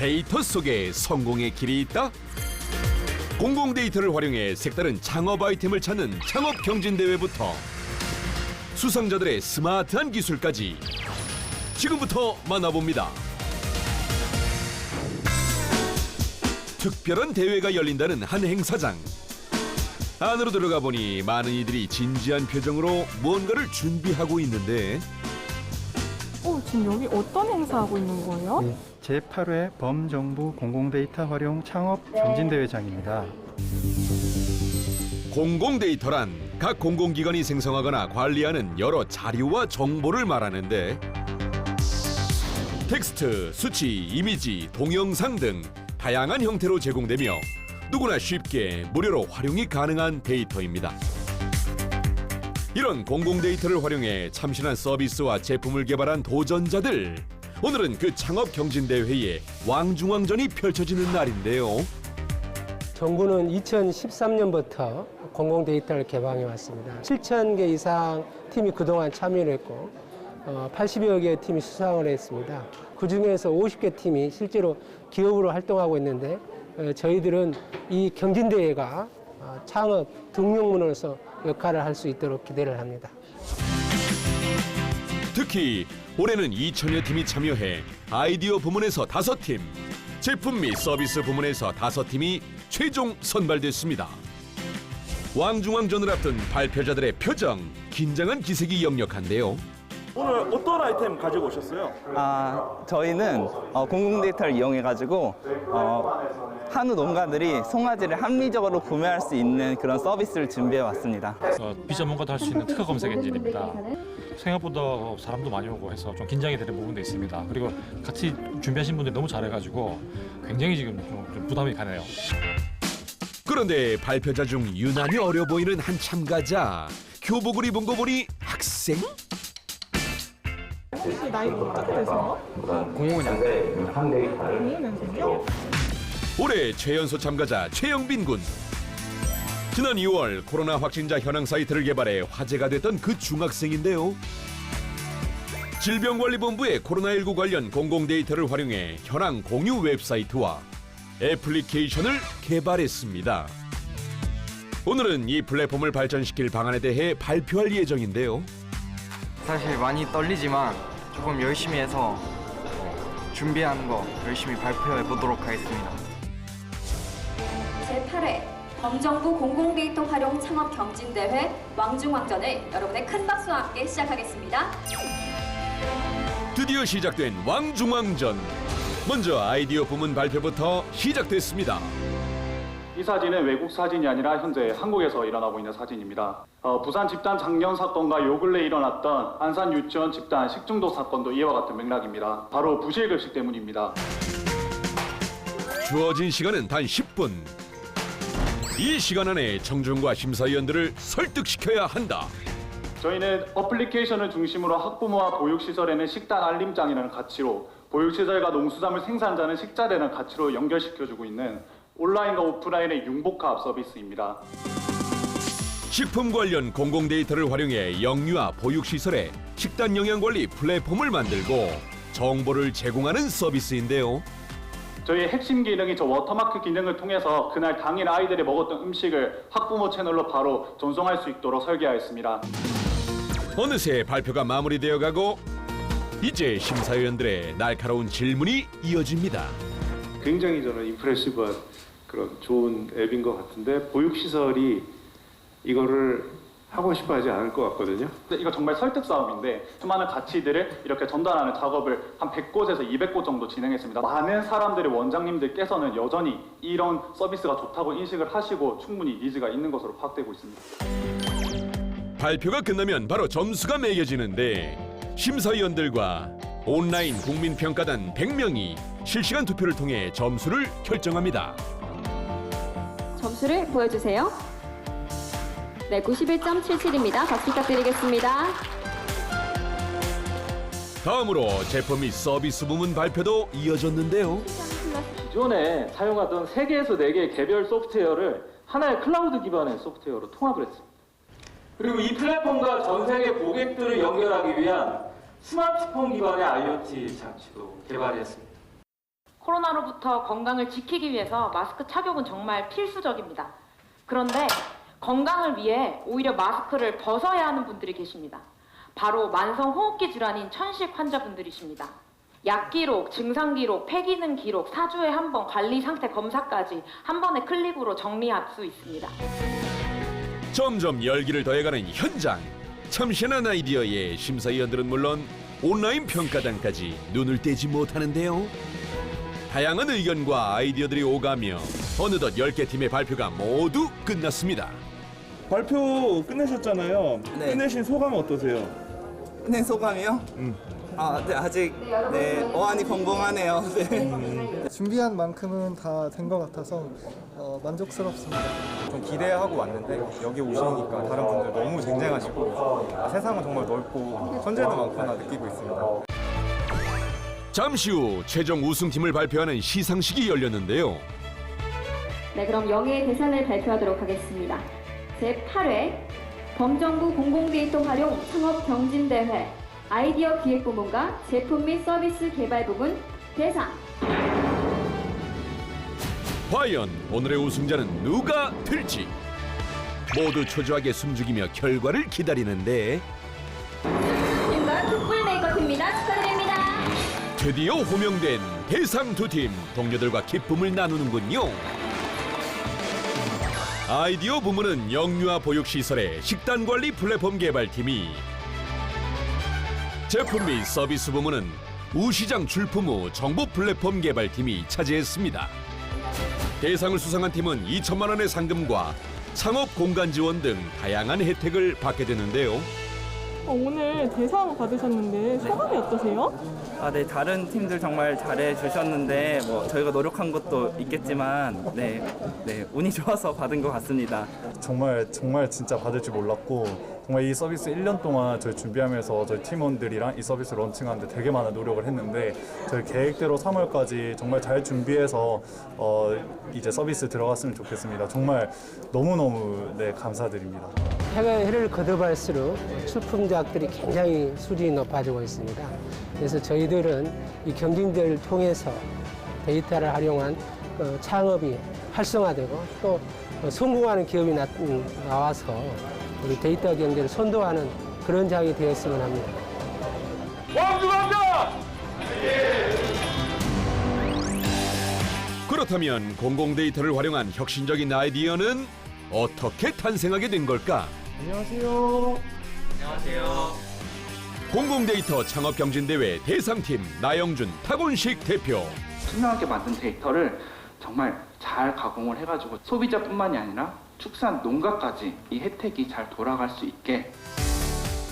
데이터 속에 성공의 길이 있다? 공공 데이터를 활용해 색다른 창업 아이템을 찾는 창업 경진대회부터 수상자들의 스마트한 기술까지 지금부터 만나봅니다. 특별한 대회가 열린다는 한 행사장. 안으로 들어가 보니 많은 이들이 진지한 표정으로 무언가를 준비하고 있는데 지금 여기 어떤 행사하고 있는 거예요? 제8회 범정부 공공데이터 활용 창업 경진대회장입니다. 공공데이터란 각 공공기관이 생성하거나 관리하는 여러 자료와 정보를 말하는데 텍스트, 수치, 이미지, 동영상 등 다양한 형태로 제공되며 누구나 쉽게 무료로 활용이 가능한 데이터입니다. 이런 공공데이터를 활용해 참신한 서비스와 제품을 개발한 도전자들. 오늘은 그 창업 경진대회에 왕중왕전이 펼쳐지는 날인데요. 정부는 2013년부터 공공데이터를 개방해 왔습니다. 7,000개 이상 팀이 그동안 참여를 했고 80여 개의 팀이 수상을 했습니다. 그중에서 50개 팀이 실제로 기업으로 활동하고 있는데 저희들은 이 경진대회가 창업 등용문으로서 역할을 할 수 있도록 기대를 합니다. 특히 올해는 2,000여 팀이 참여해 아이디어 부문에서 5팀, 제품 및 서비스 부문에서 5팀이 최종 선발됐습니다. 왕중왕전을 앞둔 발표자들의 표정, 긴장한 기색이 역력한데요. 오늘 어떤 아이템 가지고 오셨어요? 저희는 공공데이터를 이용해가지고 한우 농가들이 송아지를 합리적으로 구매할 수 있는 그런 서비스를 준비해 왔습니다. 비전문가도 할 수 있는 특허 검색 엔진입니다. 생각보다 사람도 많이 오고 해서 좀 긴장이 되는 부분도 있습니다. 그리고 같이 준비하신 분들이 너무 잘해가지고 굉장히 지금 좀 부담이 가네요. 그런데 발표자 중 유난히 어려 보이는 한 참가자. 교복을 입은 거 보니 학생? 혹시 나이가 어떻게 되세요? 05년생이요? 올해 최연소 참가자 최영빈 군. 지난 2월 코로나 확진자 현황 사이트를 개발해 화제가 됐던 그 중학생인데요. 질병관리본부의 코로나19 관련 공공데이터를 활용해 현황 공유 웹사이트와 애플리케이션을 개발했습니다. 오늘은 이 플랫폼을 발전시킬 방안에 대해 발표할 예정인데요. 사실 많이 떨리지만 조금 열심히 해서 준비한 거 열심히 발표해 보도록 하겠습니다. 제8회 범정부 공공데이터 활용 창업 경진대회 왕중왕전을 여러분의 큰 박수와 함께 시작하겠습니다. 드디어 시작된 왕중왕전. 먼저 아이디어 부문 발표부터 시작됐습니다. 이 사진은 외국 사진이 아니라 현재 한국에서 일어나고 있는 사진입니다. 부산 집단 장년 사건과 요 근래 일어났던 안산 유치원 집단 식중독 사건도 이와 같은 맥락입니다. 바로 부실급식 때문입니다. 주어진 시간은 단 10분. 이 시간 안에 청중과 심사위원들을 설득시켜야 한다. 저희는 어플리케이션을 중심으로 학부모와 보육시설에는 식단 알림장이라는 가치로 보육시설과 농수산물 생산자는 식자라는 가치로 연결시켜주고 있는 온라인과 오프라인의 융복합 서비스입니다. 식품 관련 공공데이터를 활용해 영유아 보육시설에 식단 영양관리 플랫폼을 만들고 정보를 제공하는 서비스인데요. 저희의 핵심 기능이 저 워터마크 기능을 통해서 그날 당일 아이들이 먹었던 음식을 학부모 채널로 바로 전송할 수 있도록 설계하였습니다. 어느새 발표가 마무리되어 가고 이제 심사위원들의 날카로운 질문이 이어집니다. 굉장히 저는 임프레시브한 그런 좋은 앱인 것 같은데 보육시설이 이거를 하고 싶어 하지 않을 것 같거든요. 이거 정말 설득 싸움인데 수많은 가치들을 이렇게 전달하는 작업을 한 100곳에서 200곳 정도 진행했습니다. 많은 사람들의 원장님들께서는 여전히 이런 서비스가 좋다고 인식을 하시고 충분히 니즈가 있는 것으로 파악되고 있습니다. 발표가 끝나면 바로 점수가 매겨지는데 심사위원들과 온라인 국민평가단 100명이 실시간 투표를 통해 점수를 결정합니다. 점수를 보여주세요. 네, 91.77입니다. 박수 부탁드리겠습니다. 다음으로 제품 및 서비스 부문 발표도 이어졌는데요. 기존에 사용하던 3개에서 4개의 개별 소프트웨어를 하나의 클라우드 기반의 소프트웨어로 통합을 했습니다. 그리고 이 플랫폼과 전 세계 고객들을 연결하기 위한 스마트폰 기반의 IoT 장치도 개발했습니다. 코로나로부터 건강을 지키기 위해서 마스크 착용은 정말 필수적입니다. 그런데 건강을 위해 오히려 마스크를 벗어야 하는 분들이 계십니다. 바로 만성호흡기 질환인 천식 환자분들이십니다. 약 기록, 증상 기록, 폐기능 기록, 4주에 한 번 관리 상태 검사까지 한 번의 클릭으로 정리할 수 있습니다. 점점 열기를 더해가는 현장. 참 희한한 아이디어에 심사위원들은 물론 온라인 평가단까지 눈을 떼지 못하는데요. 다양한 의견과 아이디어들이 오가며 어느덧 10개 팀의 발표가 모두 끝났습니다. 발표 끝내셨잖아요. 네. 끝내신 소감 어떠세요? 네, 소감이요? 네, 아직 어안이 벙벙하네요. 네. 준비한 만큼은 다 된 것 같아서 만족스럽습니다. 좀 기대하고 왔는데 여기 오시니까 다른 분들 너무 쟁쟁하시고 세상은 정말 넓고 천재도 많구나 느끼고 있습니다. 잠시 후 최종 우승팀을 발표하는 시상식이 열렸는데요. 네, 그럼 영예의 대상을 발표하도록 하겠습니다. 제8회 범정부 공공데이터 활용 창업 경진대회 아이디어 기획 부문과 제품 및 서비스 개발 부문 대상. 과연 오늘의 우승자는 누가 될지 모두 초조하게 숨죽이며 결과를 기다리는데 팀과 풋볼메이커팀입니다. 축하드립니다. 드디어 호명된 대상 두 팀 동료들과 기쁨을 나누는군요. 아이디어 부문은 영유아 보육시설의 식단관리 플랫폼 개발팀이, 제품 및 서비스 부문은 우시장 출품 후 정보 플랫폼 개발팀이 차지했습니다. 대상을 수상한 팀은 2천만 원의 상금과 창업 공간 지원 등 다양한 혜택을 받게 되는데요. 오늘 대상 받으셨는데 소감이 어떠세요? 네, 다른 팀들 정말 잘해 주셨는데 저희가 노력한 것도 있겠지만 운이 좋아서 받은 것 같습니다. 정말 진짜 받을 줄 몰랐고 정말 이 서비스 1년 동안 저희 준비하면서 저희 팀원들이랑 이 서비스 런칭하는데 되게 많은 노력을 했는데 저희 계획대로 3월까지 정말 잘 준비해서 이제 서비스 들어갔으면 좋겠습니다. 정말 너무너무 감사드립니다. 해가 해를 거듭할수록 출품작들이 굉장히 수준이 높아지고 있습니다. 그래서 저희들은 이 경진대회를 통해서 데이터를 활용한 창업이 활성화되고 또 성공하는 기업이 나와서 우리 데이터 경제를 선도하는 그런 장이 되었으면 합니다. 왕중왕자! 그렇다면 공공데이터를 활용한 혁신적인 아이디어는 어떻게 탄생하게 된 걸까? 안녕하세요. 안녕하세요. 공공데이터 창업경진대회 대상팀 나영준, 타곤식 대표. 투명하게 만든 데이터를 정말 잘 가공을 해가지고 소비자뿐만이 아니라 축산 농가까지 이 혜택이 잘 돌아갈 수 있게.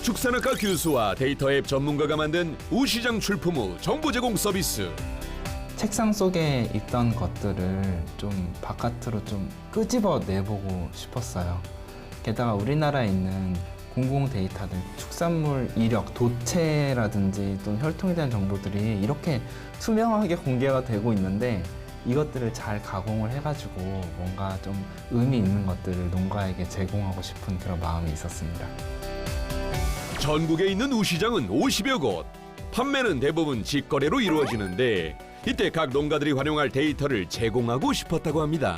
축산학과 교수와 데이터 앱 전문가가 만든 우시장 출품 후 정보 제공 서비스. 책상 속에 있던 것들을 좀 바깥으로 좀 끄집어 내보고 싶었어요. 게다가 우리나라에 있는 공공 데이터들, 축산물 이력, 도체라든지 또는 혈통에 대한 정보들이 이렇게 투명하게 공개가 되고 있는데 이것들을 잘 가공을 해가지고 뭔가 좀 의미 있는 것들을 농가에게 제공하고 싶은 그런 마음이 있었습니다. 전국에 있는 우시장은 50여 곳. 판매는 대부분 직거래로 이루어지는데 이때 각 농가들이 활용할 데이터를 제공하고 싶었다고 합니다.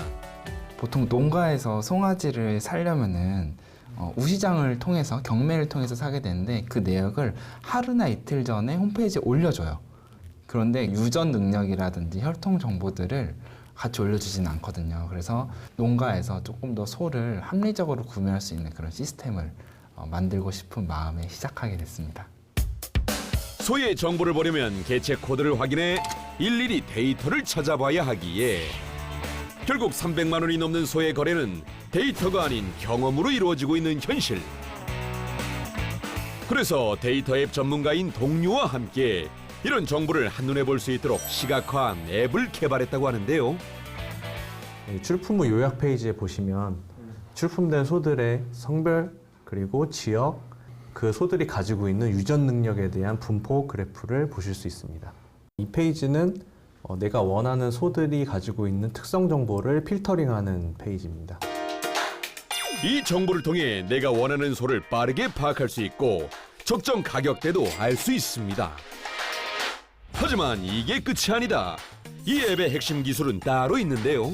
보통 농가에서 송아지를 사려면은 우시장을 통해서 경매를 통해서 사게 되는데 그 내역을 하루나 이틀 전에 홈페이지에 올려줘요. 그런데 유전 능력이라든지 혈통 정보들을 같이 올려주지는 않거든요. 그래서 농가에서 조금 더 소를 합리적으로 구매할 수 있는 그런 시스템을 만들고 싶은 마음에 시작하게 됐습니다. 소의 정보를 보려면 개체 코드를 확인해 일일이 데이터를 찾아봐야 하기에 결국 300만 원이 넘는 소의 거래는 데이터가 아닌 경험으로 이루어지고 있는 현실. 그래서 데이터 앱 전문가인 동료와 함께 이런 정보를 한눈에 볼 수 있도록 시각화한 앱을 개발했다고 하는데요. 출품 후 요약 페이지에 보시면 출품된 소들의 성별 그리고 지역, 그 소들이 가지고 있는 유전 능력에 대한 분포 그래프를 보실 수 있습니다. 이 페이지는 내가 원하는 소들이 가지고 있는 특성 정보를 필터링하는 페이지입니다. 이 정보를 통해 내가 원하는 소를 빠르게 파악할 수 있고 적정 가격대도 알 수 있습니다. 하지만 이게 끝이 아니다. 이 앱의 핵심 기술은 따로 있는데요.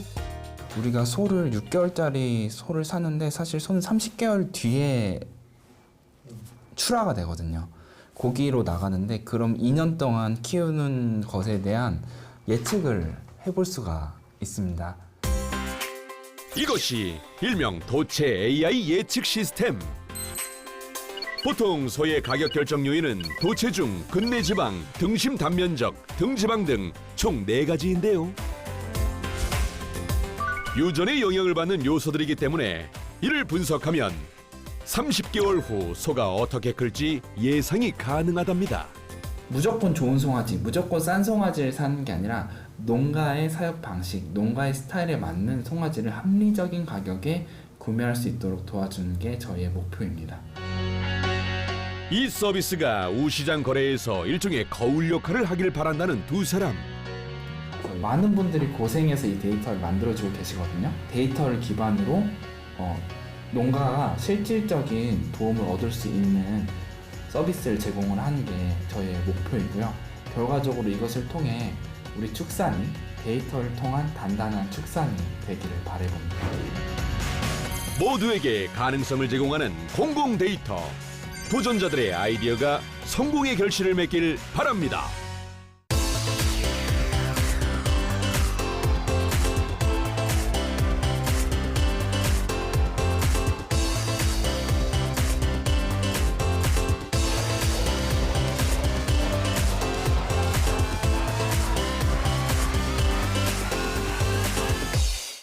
우리가 소를 6개월짜리 소를 사는데 사실 소는 30개월 뒤에 출하가 되거든요. 고기로 나가는데 그럼 2년 동안 키우는 것에 대한 예측을 해볼 수가 있습니다. 이것이 일명 도체 AI 예측 시스템. 보통 소의 가격 결정 요인은 도체중, 근내지방, 등심 단면적, 등지방 등 총 4가지인데요. 유전의 영향을 받는 요소들이기 때문에 이를 분석하면 30개월 후 소가 어떻게 클지 예상이 가능하답니다. 무조건 좋은 송아지, 무조건 싼 송아지를 사는 게 아니라 농가의 사육 방식, 농가의 스타일에 맞는 송아지를 합리적인 가격에 구매할 수 있도록 도와주는 게 저희의 목표입니다. 이 서비스가 우시장 거래에서 일종의 거울 역할을 하길 바란다는 두 사람. 많은 분들이 고생해서 이 데이터를 만들어주고 계시거든요. 데이터를 기반으로 농가가 실질적인 도움을 얻을 수 있는 서비스를 제공을 하는 게 저희의 목표이고요. 결과적으로 이것을 통해 우리 축산이 데이터를 통한 단단한 축산이 되기를 바라봅니다. 모두에게 가능성을 제공하는 공공 데이터. 도전자들의 아이디어가 성공의 결실을 맺길 바랍니다.